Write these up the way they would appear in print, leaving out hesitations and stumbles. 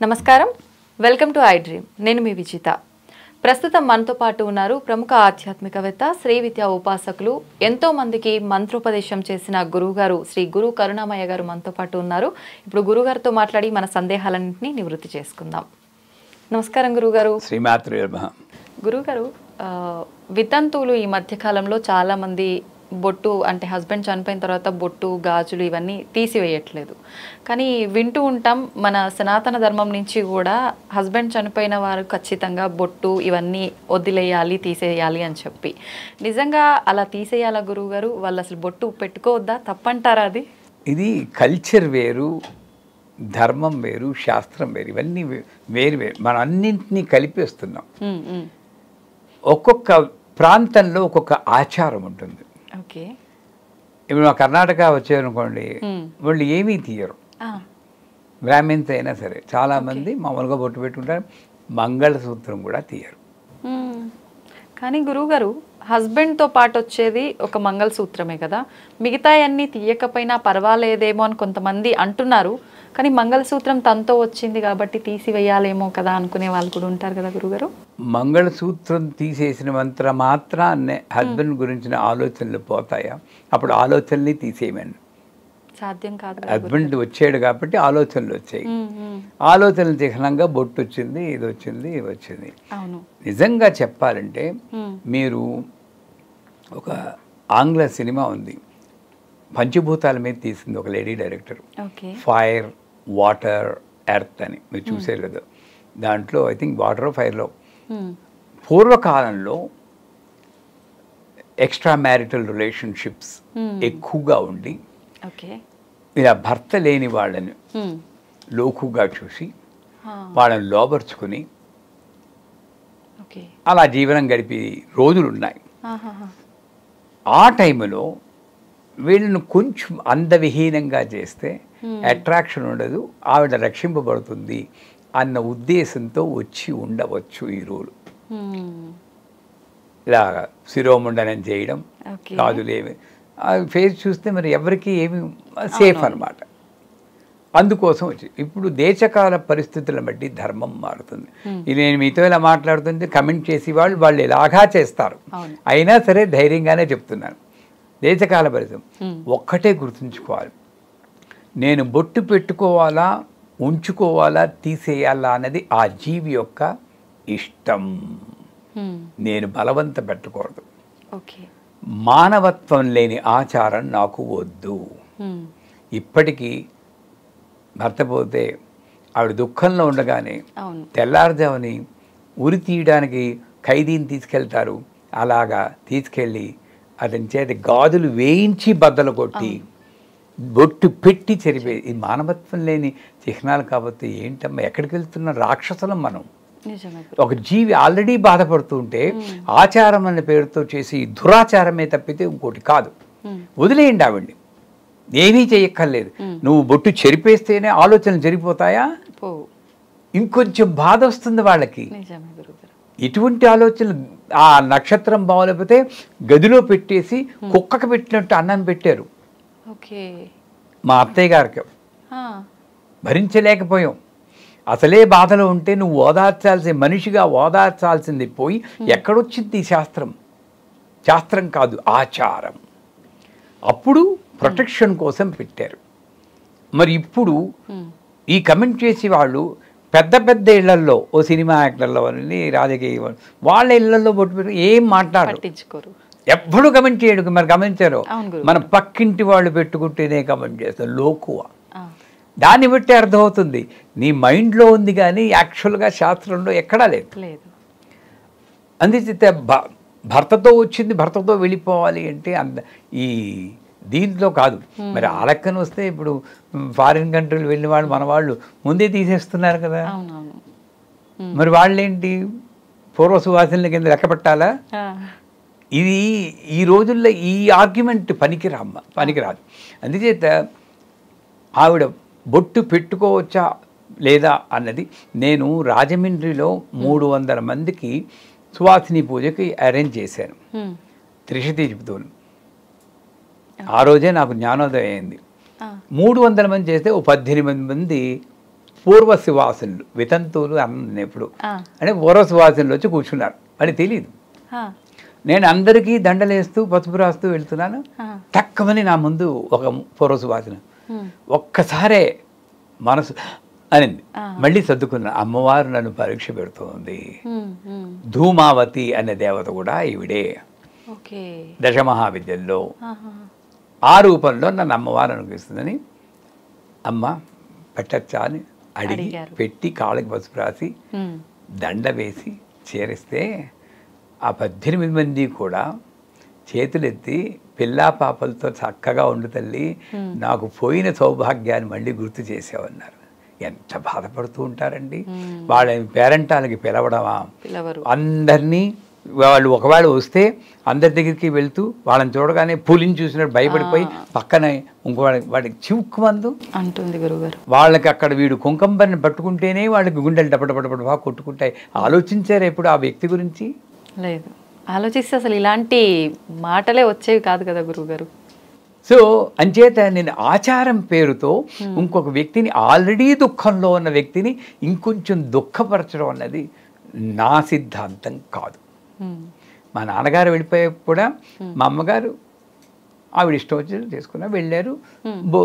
నమస్కారం, welcome to I dream. నేను మీ విజిత. ప్రస్తుతం మనతో పాటు ఉన్నారు ప్రముఖ ఆధ్యాత్మికవేత్త, శ్రీ విద్యా ఉపాసకులు, ఎంతో మందికి మంత్రోపదేశం చేసిన గురువుగారు శ్రీ గురు కరుణామయ్య గారు మనతో పాటు ఉన్నారు. ఇప్పుడు గురుగారితో మాట్లాడి మన సందేహాలన్నింటినీ నివృత్తి చేసుకుందాం. నమస్కారం గురుగారు. శ్రీమాత్రే నమః. గురుగారు, వితంతువులు ఈ మధ్యకాలంలో చాలామంది బొట్టు అంటే హస్బెండ్ చనిపోయిన తర్వాత బొట్టు, గాజులు ఇవన్నీ తీసివేయట్లేదు. కానీ వింటూ ఉంటాం మన సనాతన ధర్మం నుంచి కూడా హస్బెండ్ చనిపోయిన వారు ఖచ్చితంగా బొట్టు ఇవన్నీ వదిలేయాలి, తీసేయాలి అని చెప్పి. నిజంగా అలా తీసేయాలా గురువుగారు? వాళ్ళు అసలు బొట్టు పెట్టుకోవద్దా? తప్పంటారా అది? ఇది కల్చర్ వేరు, ధర్మం వేరు, శాస్త్రం వేరు, ఇవన్నీ వేరు వేరు. మనం అన్నింటినీ కలిపేస్తున్నాం. ఒక్కొక్క ప్రాంతంలో ఒక్కొక్క ఆచారం ఉంటుంది. ఓకే. ఇప్పుడు మా కర్ణాటక వచ్చారనుకోండి, వాళ్ళు ఏమీ తీయరు. బ్రాహ్మిన్స్ అయినా సరే చాలామంది మామూలుగా బొట్టు పెట్టుకుంటారు, మంగళసూత్రం కూడా తీయరు. కానీ గురువుగారు, హస్బెండ్తో పాటు వచ్చేది ఒక మంగళసూత్రమే కదా, మిగతా అన్నీ తీయకపోయినా పర్వాలేదేమో అని కొంతమంది అంటున్నారు. కానీ మంగళసూత్రం తనతో వచ్చింది కాబట్టి తీసివేయాలేమో కదా అనుకునే వాళ్ళు కూడా ఉంటారు కదా గురుగారు. మంగళసూత్రం తీసేసినంత మాత్రాన్నే హస్బెండ్ గురించిన ఆలోచనలు పోతాయా? అప్పుడు ఆలోచనలు తీసేయమని సాధ్యం కాదు. హస్బెండ్ వచ్చాడు కాబట్టి ఆలోచనలు వచ్చాయి. ఆలోచనలు చిహ్నంగా బొట్టు వచ్చింది, ఇది వచ్చింది, ఇది వచ్చింది. నిజంగా చెప్పాలంటే, మీరు ఒక ఆంగ్ల సినిమా ఉంది, పంచభూతాల మీద తీసింది ఒక lady director, fire, water, earth అని. మీరు చూసారు కదా. దాంట్లో ఐ థింక్ వాటర్, ఫైర్లో పూర్వకాలంలో ఎక్స్ట్రా మ్యారిటల్ రిలేషన్షిప్స్ ఎక్కువగా ఉండి ఇలా భర్త లేని వాళ్ళని లోకుగా చూసి వాళ్ళని లోబర్చుకుని అలా జీవనం గడిపి రోజులున్నాయి. ఆ టైంలో వీళ్ళను కొంచెం అందవిహీనంగా చేస్తే అట్రాక్షన్ ఉండదు, ఆవిడ రక్షింపబడుతుంది అన్న ఉద్దేశంతో వచ్చి ఉండవచ్చు ఈ రూలు. ఇలా శిరోముండనం చేయడం, గాజులేమి ఫేస్ చూస్తే మరి ఎవరికి ఏమి సేఫ్ అన్నమాట. అందుకోసం వచ్చి ఇప్పుడు దేశకాల పరిస్థితులను బట్టి ధర్మం మారుతుంది. ఇది నేను మీతో ఇలా మాట్లాడుతుంటే కమెంట్ చేసి వాళ్ళు ఇలాగా చేస్తారు. అయినా సరే ధైర్యంగానే చెప్తున్నాను. దేశకాల పరిస్థితి ఒక్కటే గుర్తుంచుకోవాలి, నేను బొట్టు పెట్టుకోవాలా, ఉంచుకోవాలా, తీసేయాలా అన్నది ఆ జీవి యొక్క ఇష్టం. నేను బలవంత పెట్టకూడదు. మానవత్వం లేని ఆచారం నాకు వద్దు. ఇప్పటికీ భర్త పోతే ఆవిడ దుఃఖంలో ఉండగానే తెల్లారుజాముని ఉరి తీయడానికి ఖైదీని తీసుకెళ్తారు. అలాగా తీసుకెళ్ళి అతని చేతి గాజులు వేయించి బద్దలు కొట్టి బొట్టు పెట్టి చెరిపే, ఈ మానవత్వం లేని చిహ్నాలు. కాబట్టి ఏంటమ్మా, ఎక్కడికి వెళ్తున్న రాక్షసులం మనం. ఒక జీవి ఆల్రెడీ బాధపడుతుంటే ఆచారం అనే పేరుతో చేసి దురాచారమే తప్పితే ఇంకోటి కాదు. వదిలేయండి ఆవిడ్ని, ఏమీ చేయక్కర్లేదు. నువ్వు బొట్టు చెరిపేస్తేనే ఆలోచనలు జరిగిపోతాయా? ఇంకొంచెం బాధ వస్తుంది వాళ్ళకి. ఇటువంటి ఆలోచనలు, ఆ నక్షత్రం బాగోలేకపోతే గదిలో పెట్టేసి కుక్కకు పెట్టినట్టు అన్నం పెట్టారు. మా అత్తయ్య గారికి భరించలేకపోయాం. అసలే బాధలో ఉంటే నువ్వు ఓదార్చాల్సిన మనిషిగా ఓదార్చాల్సింది పోయి ఎక్కడొచ్చింది ఈ శాస్త్రం? శాస్త్రం కాదు, ఆచారం. అప్పుడు ప్రొటెక్షన్ కోసం పెట్టారు. మరి ఇప్పుడు ఈ కమెంట్ చేసి వాళ్ళు పెద్ద పెద్ద ఇళ్లల్లో, ఓ సినిమా యాక్టర్లో అని, రాజకీయ వాళ్ళ ఇళ్లలో బొట్టు పెట్టి ఏం మాట్లాడరు, ఎప్పుడు కమెంట్ చేయడు. మరి గమనించారు, మన పక్కింటి వాళ్ళు పెట్టుకుంటేనే కమెంట్ చేస్తారు, లోకువ. దాన్ని బట్టి అర్థమవుతుంది నీ మైండ్లో ఉంది కానీ యాక్చువల్గా శాస్త్రంలో ఎక్కడా లేదు. అందుచేత భర్తతో వచ్చింది భర్తతో వెళ్ళిపోవాలి అంటే ఈ దీంట్లో కాదు. మరి ఆ లెక్కన వస్తే ఇప్పుడు ఫారిన్ కంట్రీలు వెళ్ళిన వాళ్ళు మన వాళ్ళు ముందే తీసేస్తున్నారు కదా. మరి వాళ్ళేంటి పూర్వ సువాసనల కింద లెక్క పెట్టాలా? ఇది ఈ రోజుల్లో ఈ ఆర్గ్యుమెంట్ పనికిరాదు. అందుచేత ఆవిడ బొట్టు పెట్టుకోవచ్చా లేదా అన్నది, నేను రాజమండ్రిలో 300 మందికి సువాసిని పూజకి అరేంజ్ చేశాను త్రిశతి చెబుతూ. ఆ రోజే నాకు జ్ఞానోదయం అయింది. 300 మంది చేస్తే ఓ 18 మంది పూర్వ సువాసనులు, వితంతువులు అన్న ఎప్పుడు అంటే పూర్వ సువాసనులు వచ్చి కూర్చున్నారు. అని తెలియదు. నేను అందరికీ దండలేస్తూ పసుపు రాస్తూ వెళ్తున్నాను. తక్కువని నా ముందు ఒక పూర్వ సువాసన ఒక్కసారే మనసు అనింది. మళ్ళీ సర్దుకున్నా, అమ్మవారు నన్ను పరీక్ష పెడుతోంది. ధూమావతి అనే దేవత కూడా ఈవిడే దశమహావిద్యల్లో. ఆ రూపంలో నన్ను అమ్మవారు అనుగ్రహిస్తుందని అమ్మ పెట్టచ్చా అని అడిగి పెట్టి కాళ్ళకి పసుపు రాసి దండ వేసి చేరిస్తే ఆ 18 మంది కూడా చేతులెత్తి పిల్లా పాపలతో చక్కగా ఉండు తల్లి, నాకు పోయిన సౌభాగ్యాన్ని మళ్ళీ గుర్తు చేసావన్నారు. ఎంత బాధపడుతూ ఉంటారండి. వాళ్ళ పేరెంటాలకి పిలవడమా, అందరినీ వాళ్ళు ఒకవేళ వస్తే అందరి దగ్గరికి వెళ్తూ వాళ్ళని చూడగానే పులిని చూసినట్టు భయపడిపోయి పక్కన ఇంకో వాడికి చివుక్కుమందు అంటుంది గురుగారు. వాళ్ళకి అక్కడ వీడు కుంకంబరిని పట్టుకుంటేనే వాళ్ళకి గుండెలు డపడపడపడ బాగా కొట్టుకుంటాయి. ఆలోచించారు ఎప్పుడు ఆ వ్యక్తి గురించి? లేదు, ఆలోచిస్తే అసలు ఇలాంటి మాటలే వచ్చేవి కాదు కదా గురుగారు. సో అంచేత నేను ఆచారం పేరుతో ఇంకొక వ్యక్తిని, ఆల్రెడీ దుఃఖంలో ఉన్న వ్యక్తిని ఇంకొంచెం దుఃఖపరచడం అన్నది నా సిద్ధాంతం కాదు. మా నాన్నగారు వెళ్ళిపోయేప్పుడు కూడా మా అమ్మగారు ఆవిడ ఇష్టం వచ్చి తీసుకున్నా వెళ్ళారు,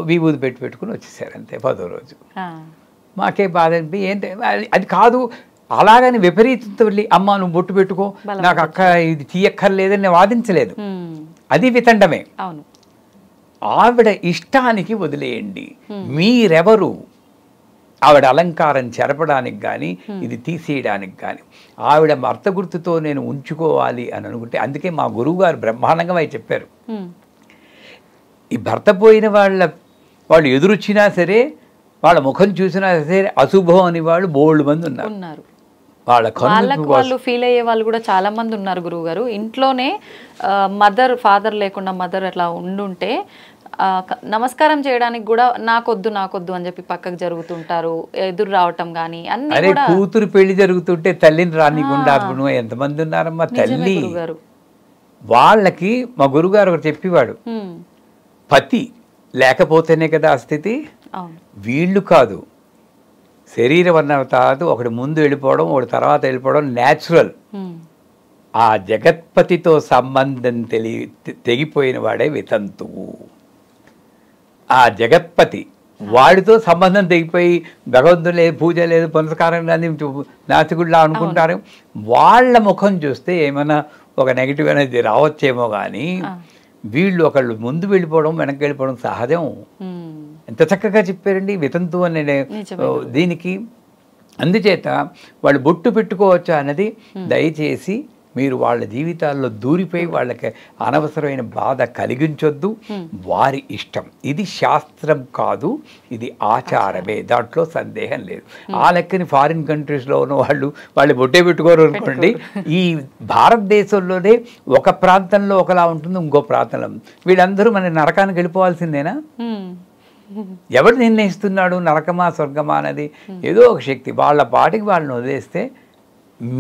విభూది పెట్టుకుని వచ్చేసారు అంతే 10వ రోజు. మాకే బాధ అనిపి ఏంటి అది కాదు. అలాగని విపరీతంతో వెళ్ళి అమ్మ నువ్వు బొట్టు పెట్టుకో, నాకు అక్క ఇది తీయక్కర్లేదని నేను వాదించలేదు. అది వితండమే. అవును, ఆవిడ ఇష్టానికి వదిలేయండి. మీరెవరు ఆవిడ అలంకారం చెరపడానికి కానీ ఇది తీసేయడానికి కానీ? ఆవిడ భర్త గుర్తుతో నేను ఉంచుకోవాలి అని అనుకుంటే, అందుకే మా గురువు గారు బ్రహ్మాండంగా చెప్పారు, ఈ భర్త పోయిన వాళ్ళు ఎదురొచ్చినా సరే, వాళ్ళ ముఖం చూసినా సరే అశుభం అని వాళ్ళు బోల్డ్ మంది ఉన్నారు. వాళ్ళు ఫీల్ అయ్యే వాళ్ళు కూడా చాలా మంది ఉన్నారు గురువు గారు. ఇంట్లోనే ఫాదర్ లేకుండా మదర్ అట్లా ఉండుంటే నమస్కారం చేయడానికి కూడా నాకొద్దు అని చెప్పి పక్కకు జరుగుతుంటారు, ఎదురు రావటం కానీ అన్ని కూడా. కూతురు పెళ్లి జరుగుతుంటే తల్లిని రానికుండా ఎంతమంది ఉన్నారమ్మా తల్లి. వాళ్ళకి మా గురుగారు ఒకటి చెప్పేవాడు, పతి లేకపోతేనే కదా ఆ స్థితి. వీళ్ళు కాదు, శరీరం అన్న తర్వాత ఒకటి ముందు వెళ్ళిపోవడం ఒకటి తర్వాత వెళ్ళిపోవడం న్యాచురల్. ఆ జగత్పతితో సంబంధం తెగిపోయిన వాడే వితంతువు. ఆ జగత్పతి వాడితో సంబంధం తెగిపోయి భగవంతుడు లేదు, పూజ లేదు, పునస్కారం లేదు, నాసికుడిలా అనుకుంటారు. వాళ్ళ ముఖం చూస్తే ఏమైనా ఒక నెగిటివ్ అనేది రావచ్చేమో కానీ వీళ్ళు ఒకళ్ళు ముందు వెళ్ళిపోవడం వెనక్కి వెళ్ళిపోవడం సహజం. ఎంత చక్కగా చెప్పారండి వితంతు అనే దీనికి. అందుచేత వాళ్ళు బొట్టు పెట్టుకోవచ్చా అన్నది దయచేసి మీరు వాళ్ళ జీవితాల్లో దూరిపోయి వాళ్ళకి అనవసరమైన బాధ కలిగించొద్దు. వారి ఇష్టం, ఇది శాస్త్రం కాదు, ఇది ఆచారమే, దాంట్లో సందేహం లేదు. ఆ లెక్కని ఫారిన్ కంట్రీస్లో ఉన్న వాళ్ళు బొట్టే పెట్టుకోరు అనుకోండి. ఈ భారతదేశంలోనే ఒక ప్రాంతంలో ఒకలా ఉంటుంది, ఇంకో ప్రాంతంలో. వీళ్ళందరూ మన నరకానికి వెళ్ళిపోవాల్సిందేనా? ఎవరు నిర్ణయిస్తున్నాడు నరకమా స్వర్గమా అన్నది? ఏదో ఒక శక్తి. వాళ్ళ పాటికి వాళ్ళని వదిలేస్తే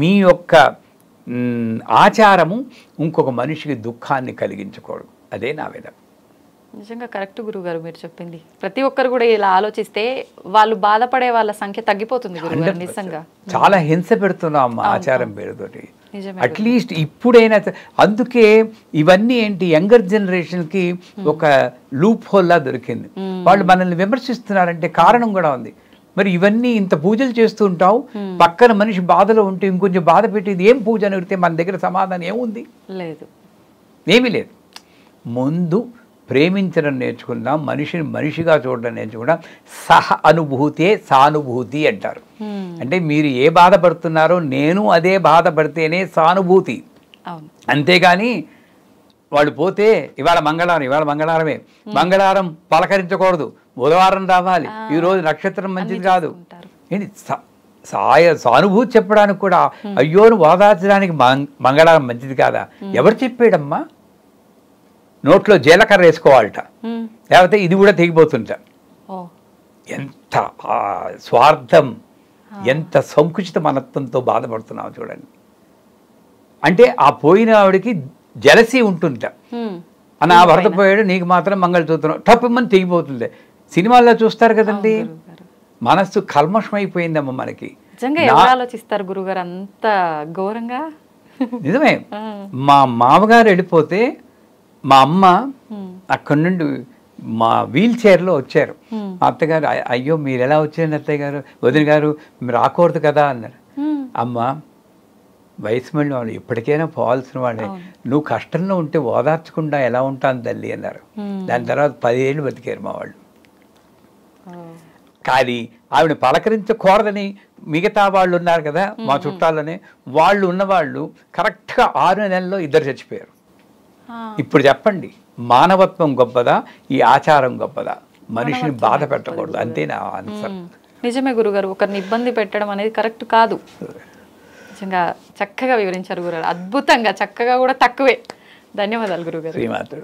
మీ యొక్క ఆచారము ఇంకొక మనిషికి దుఃఖాన్ని కలిగించకూడదు. అదే నా విధం. నిజంగా కరెక్ట్ గురుగారు మీరు చెప్పింది. ప్రతి ఒక్కరు కూడా ఇలా ఆలోచిస్తే వాళ్ళు బాధపడే వాళ్ళ సంఖ్య తగ్గిపోతుంది గురుగారు. నిజంగా చాలా హింస పెడుతున్నాం ఆచారం పేరుతోటి. అట్లీస్ట్ ఇప్పుడైనా. అందుకే ఇవన్నీ ఏంటి, యంగర్ జనరేషన్కి ఒక లూప్ హోల్లా దొరికింది. వాళ్ళు మనల్ని విమర్శిస్తున్నారంటే కారణం కూడా ఉంది. మరి ఇవన్నీ ఇంత పూజలు చేస్తూ ఉంటావు, పక్కన మనిషి బాధలో ఉంటే ఇంకొంచెం బాధ పెట్టేది ఏం పూజ అని అడిగితే మన దగ్గర సమాధానం ఏముంది? లేదు, ఏమీ లేదు. ముందు ప్రేమించడం నేర్చుకుందాం, మనిషిని మనిషిగా చూడడం నేర్చుకుందాం. సహ అనుభూతే సానుభూతి అంటారు. అంటే మీరు ఏ బాధపడుతున్నారో నేను అదే బాధపడితేనే సానుభూతి. అంతేగాని వాళ్ళు పోతే ఇవాళ మంగళవారమే, మంగళవారం పలకరించకూడదు, బుధవారం రావాలి, ఈరోజు నక్షత్రం మంచిది కాదు. ఏంటి సానుభూతి చెప్పడానికి కూడా అయ్యోను ఓదార్చడానికి మంగళవారం మంచిది కాదా? ఎవరు చెప్పాడమ్మా? నోట్లో జీలకర్ర వేసుకోవాలట, లేకపోతే ఇది కూడా తెగిపోతుంట. ఎంత స్వార్థం, ఎంత సంకుచిత మనత్వంతో బాధపడుతున్నావు చూడండి. అంటే ఆ పోయిన ఆవిడకి జలసీ ఉంటుంట. నా భర్త పోయాడు, నీకు మాత్రం మంగళసూత్రం టప్పుమని తెగిపోతుంది. సినిమాల్లో చూస్తారు కదండి, గురువుగారు. మనస్సు కల్మషమైపోయిందమ్మ మనకి. నిజంగా ఎవరు ఆలోచిస్తారు గురుగారు అంత ఘోరంగా? నిజమే. మా మామగారు వెళ్ళిపోతే మా అమ్మ అక్కడి నుండి మా వీల్ చైర్లో వచ్చారు. మా అత్తగారు అయ్యో మీరు ఎలా వచ్చారు అత్తయ్య గారు, వదిన గారు మీరు రాకూడదు కదా అన్నారు. అమ్మ వయసు మళ్ళీ వాళ్ళు ఎప్పటికైనా పోవాల్సిన వాళ్ళే, నువ్వు కష్టంలో ఉంటే ఓదార్చకుండా ఎలా ఉంటాను తల్లి అన్నారు. దాని తర్వాత 10 ఏళ్ళు బతికారు మా వాళ్ళు. కానీ ఆవిడ పలకరించకూడదని మిగతా వాళ్ళు ఉన్నారు కదా మా చుట్టాలనే, వాళ్ళు ఉన్నవాళ్ళు కరెక్ట్గా 6 నెలల్లో 2 చచ్చిపోయారు. ఇప్పుడు చెప్పండి, మానవత్వం గొప్పదా, ఈ ఆచారం గొప్పదా? మనిషిని బాధ పెట్టకూడదు, అంతే నా ఆన్సర్. నిజమే గురుగారు, ఒకరిని ఇబ్బంది పెట్టడం అనేది కరెక్ట్ కాదు. నిజంగా చక్కగా వివరించారు గురుగారు, అద్భుతంగా, చక్కగా కూడా తక్కువే. ధన్యవాదాలు గురుగారు. శ్రీమాతృ.